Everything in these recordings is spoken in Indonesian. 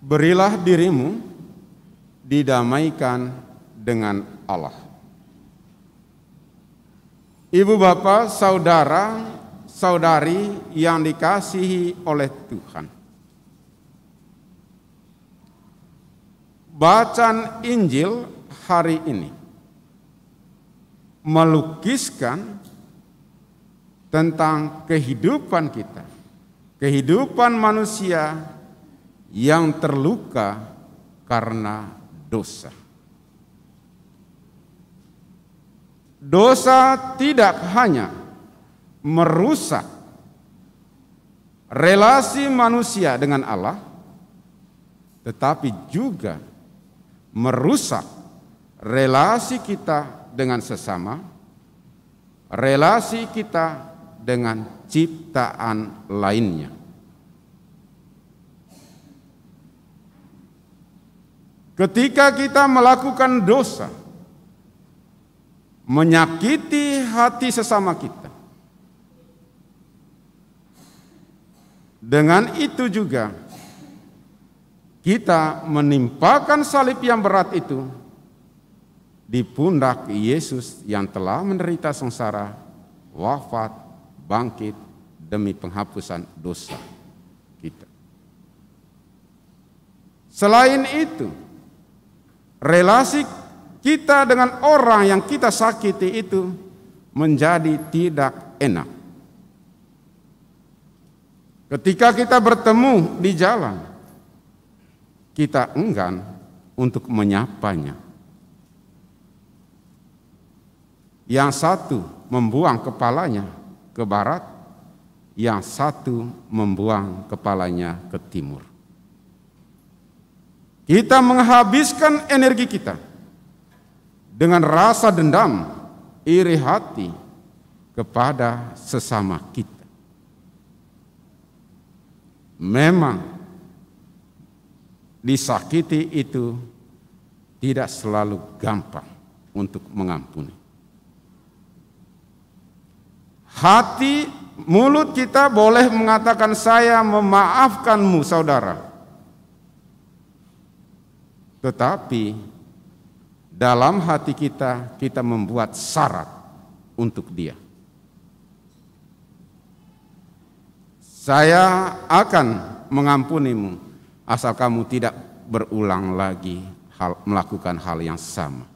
Berilah dirimu didamaikan dengan Allah. Ibu bapak, saudara, saudari yang dikasihi oleh Tuhan. Bacaan Injil hari ini melukiskan tentang kehidupan kita, kehidupan manusia yang terluka karena dosa. Dosa tidak hanya merusak relasi manusia dengan Allah, tetapi juga merusak relasi kita dengan sesama, relasi kita dengan ciptaan lainnya. Ketika kita melakukan dosa, menyakiti hati sesama kita, dengan itu juga kita menimpakan salib yang berat itu di pundak Yesus yang telah menderita sengsara, wafat, bangkit demi penghapusan dosa kita. Selain itu, relasi kita dengan orang yang kita sakiti itu menjadi tidak enak. Ketika kita bertemu di jalan, kita enggan untuk menyapanya. Yang satu membuang kepalanya ke barat, yang satu membuang kepalanya ke timur. Kita menghabiskan energi kita dengan rasa dendam, iri hati kepada sesama kita. Memang disakiti itu tidak selalu gampang untuk mengampuni. Hati, mulut kita boleh mengatakan saya memaafkanmu saudara. Tetapi dalam hati kita, kita membuat syarat untuk dia. Saya akan mengampunimu asal kamu tidak berulang lagi melakukan hal yang sama.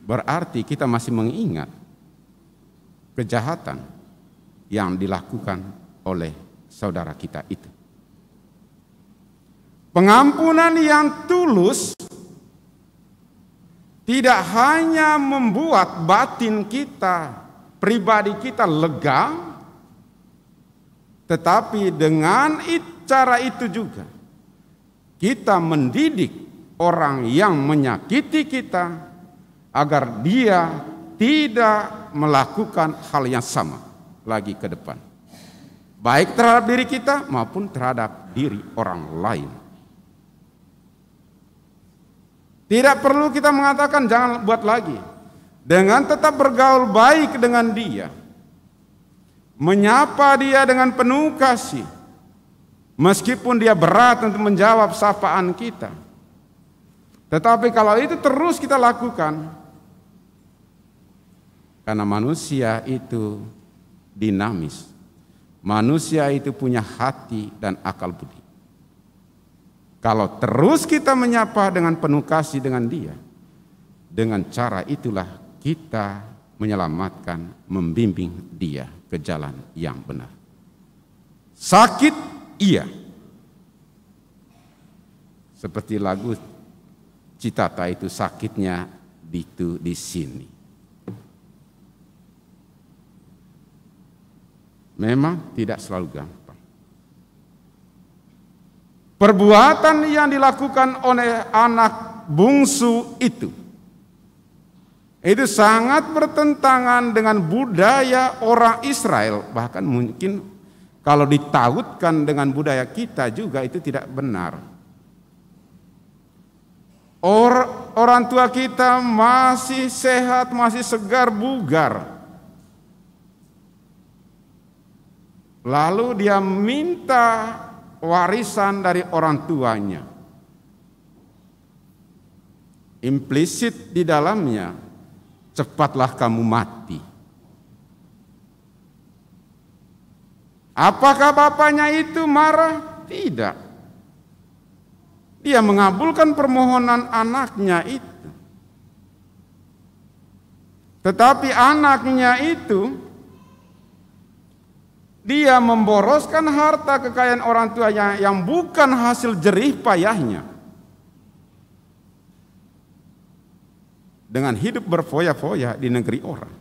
Berarti kita masih mengingat kejahatan yang dilakukan oleh saudara kita itu. Pengampunan yang tulus tidak hanya membuat batin kita, pribadi kita lega, tetapi dengan cara itu juga kita mendidik orang yang menyakiti kita agar dia tidak melakukan hal yang sama lagi ke depan, baik terhadap diri kita maupun terhadap diri orang lain. Tidak perlu kita mengatakan jangan buat lagi. Dengan tetap bergaul baik dengan dia, menyapa dia dengan penuh kasih, meskipun dia berat untuk menjawab sapaan kita. Tetapi kalau itu terus kita lakukan, karena manusia itu dinamis, manusia itu punya hati dan akal budi. Kalau terus kita menyapa dengan penuh kasih dengan dia, dengan cara itulah kita menyelamatkan, membimbing dia ke jalan yang benar. Sakit, iya. Seperti lagu Citata itu, sakitnya itu di sini. Memang tidak selalu gampang. Perbuatan yang dilakukan oleh anak bungsu itu sangat bertentangan dengan budaya orang Israel. Bahkan mungkin kalau ditautkan dengan budaya kita juga itu tidak benar. Orang tua kita masih sehat, masih segar bugar. Lalu dia minta warisan dari orang tuanya. Implisit di dalamnya, cepatlah kamu mati. Apakah bapaknya itu marah? Tidak. Dia mengabulkan permohonan anaknya itu. Tetapi anaknya itu, dia memboroskan harta kekayaan orang tuanya yang bukan hasil jerih payahnya. Dengan hidup berfoya-foya di negeri orang.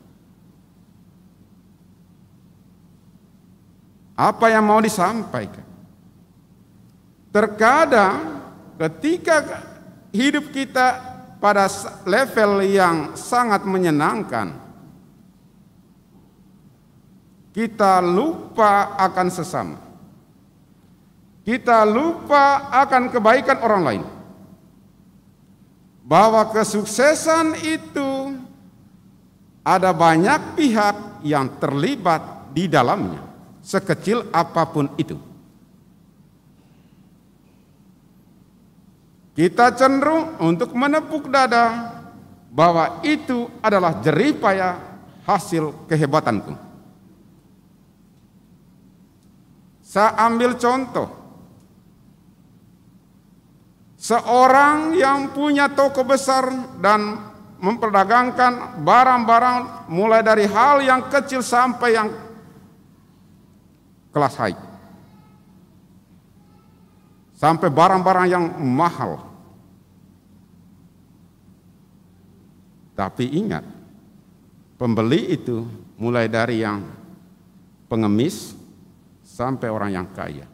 Apa yang mau disampaikan? Terkadang ketika hidup kita pada level yang sangat menyenangkan, kita lupa akan sesama. Kita lupa akan kebaikan orang lain. Bahwa kesuksesan itu ada banyak pihak yang terlibat di dalamnya, sekecil apapun itu. Kita cenderung untuk menepuk dada bahwa itu adalah jerih payah hasil kehebatanku. Saya ambil contoh. Seorang yang punya toko besar dan memperdagangkan barang-barang mulai dari hal yang kecil sampai yang kelas high. Sampai barang-barang yang mahal. Tapi ingat, pembeli itu mulai dari yang pengemis sampai orang yang kaya.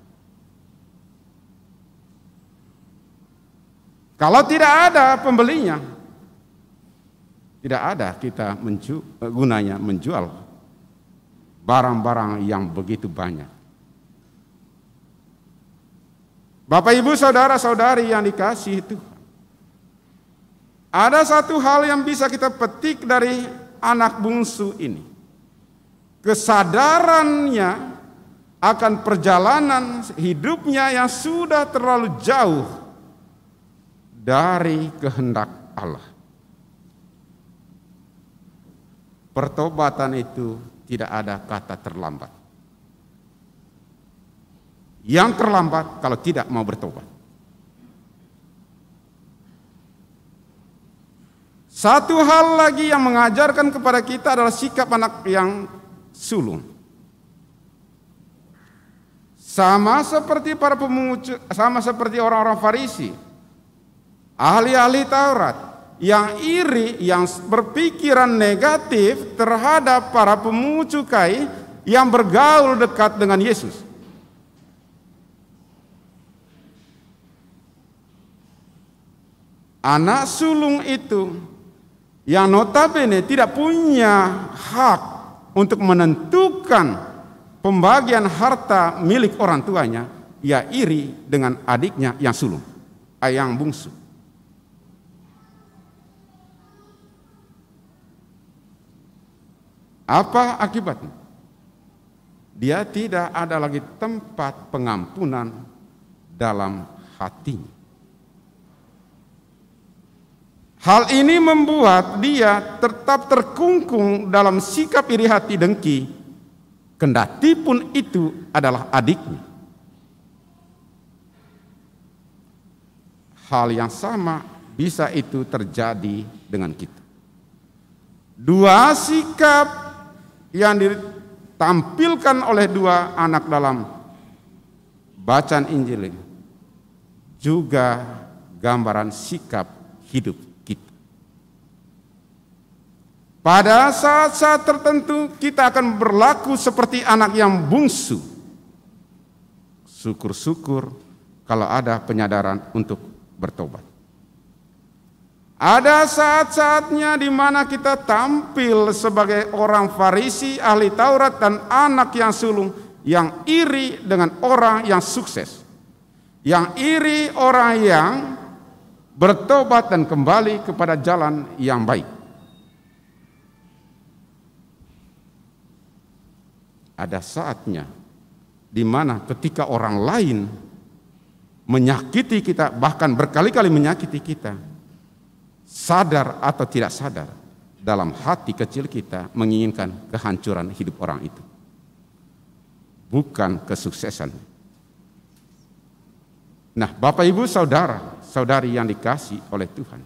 Kalau tidak ada pembelinya, tidak ada kita gunanya menjual barang-barang yang begitu banyak. Bapak, Ibu, saudara-saudari yang dikasihi Tuhan, ada satu hal yang bisa kita petik dari anak bungsu ini. Kesadarannya akan perjalanan hidupnya yang sudah terlalu jauh dari kehendak Allah. Pertobatan itu tidak ada kata terlambat. Yang terlambat kalau tidak mau bertobat. Satu hal lagi yang mengajarkan kepada kita adalah sikap anak yang sulung. Sama seperti para pemungut, sama seperti orang-orang Farisi, ahli-ahli Taurat yang iri, yang berpikiran negatif terhadap para pemungut cukai yang bergaul dekat dengan Yesus. Anak sulung itu yang notabene tidak punya hak untuk menentukan pembagian harta milik orang tuanya, ia iri dengan adiknya yang sulung, yang bungsu. Apa akibatnya? Dia tidak ada lagi tempat pengampunan dalam hatinya. Hal ini membuat dia tetap terkungkung dalam sikap iri hati dengki, kendati pun itu adalah adiknya. Hal yang sama bisa itu terjadi dengan kita. Dua sikap yang ditampilkan oleh dua anak dalam bacaan Injil ini juga gambaran sikap hidup. Pada saat-saat tertentu kita akan berlaku seperti anak yang bungsu. Syukur-syukur kalau ada penyadaran untuk bertobat. Ada saat-saatnya di mana kita tampil sebagai orang Farisi, ahli Taurat, dan anak yang sulung yang iri dengan orang yang sukses. Yang iri orang yang bertobat dan kembali kepada jalan yang baik. Ada saatnya di mana ketika orang lain menyakiti kita, bahkan berkali-kali menyakiti kita, sadar atau tidak sadar, dalam hati kecil kita menginginkan kehancuran hidup orang itu, bukan kesuksesan. Nah, Bapak Ibu Saudara, saudari yang dikasihi oleh Tuhan,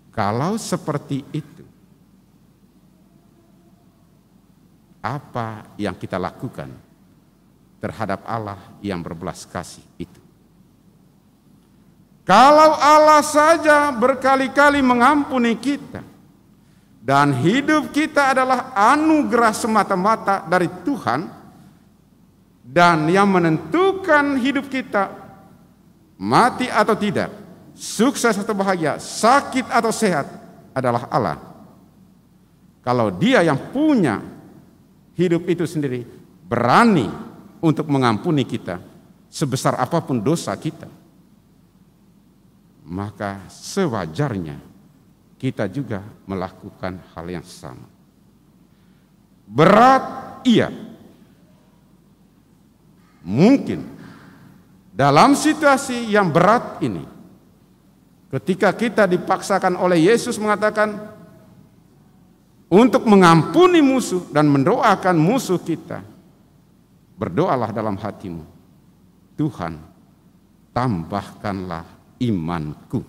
kalau seperti itu, apa yang kita lakukan terhadap Allah yang berbelas kasih itu? Kalau Allah saja berkali-kali mengampuni kita dan hidup kita adalah anugerah semata-mata dari Tuhan, dan yang menentukan hidup kita mati atau tidak, sukses atau bahagia, sakit atau sehat adalah Allah. Kalau Dia yang punya hidup itu sendiri berani untuk mengampuni kita sebesar apapun dosa kita, maka sewajarnya kita juga melakukan hal yang sama. Berat, iya. Mungkin dalam situasi yang berat ini, ketika kita dipaksakan oleh Yesus mengatakan untuk mengampuni musuh dan mendoakan musuh kita, berdoalah dalam hatimu, Tuhan, tambahkanlah imanku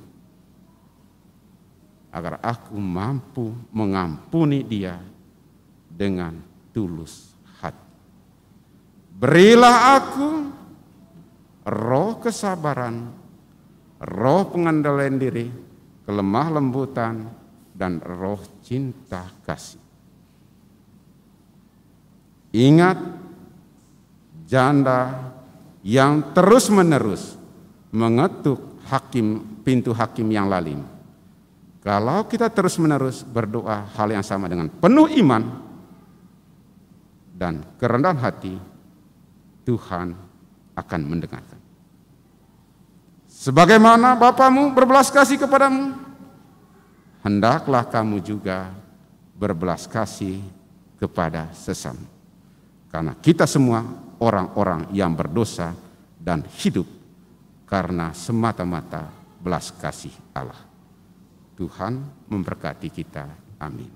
agar aku mampu mengampuni dia dengan tulus hati. Berilah aku roh kesabaran, roh pengendalian diri, kelemah lembutan, dan roh cinta kasih. Ingat, janda yang terus-menerus mengetuk pintu hakim yang lalim. Kalau kita terus-menerus berdoa hal yang sama dengan penuh iman dan kerendahan hati, Tuhan akan mendengarkan. Sebagaimana Bapamu berbelas kasih kepadamu, hendaklah kamu juga berbelas kasih kepada sesama. Karena kita semua orang-orang yang berdosa dan hidup karena semata-mata belas kasih Allah. Tuhan memberkati kita. Amin.